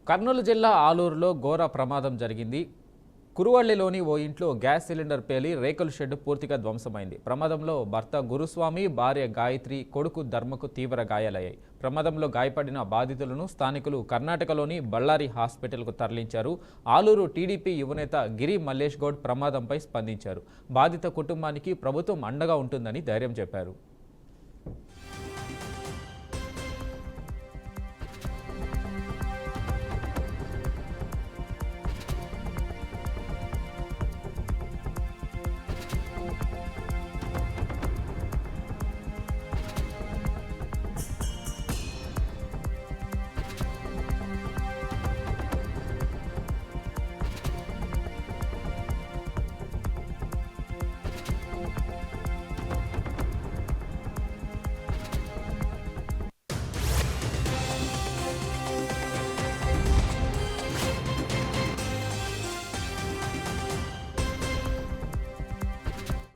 కర్నూలు జిల్లా ఆలూరులో ఘోర ప్రమాదం జరిగింది. కురువళ్లిలోని ఓ ఇంట్లో గ్యాస్ సిలిండర్ పేలి రేకుల షెడ్ పూర్తిగా ధ్వంసమైంది. ప్రమాదంలో భర్త గురుస్వామి, భార్య గాయత్రి, కొడుకు ధర్మకు తీవ్ర గాయాలయ్యాయి. ప్రమాదంలో గాయపడిన బాధితులను స్థానికులు కర్ణాటకలోని బళ్ళారి హాస్పిటల్కు తరలించారు. ఆలూరు టీడీపీ యువనేత గిరి మల్లేష్ గౌడ్ ప్రమాదంపై స్పందించారు. బాధిత కుటుంబానికి ప్రభుత్వం అండగా ఉంటుందని ధైర్యం చెప్పారు.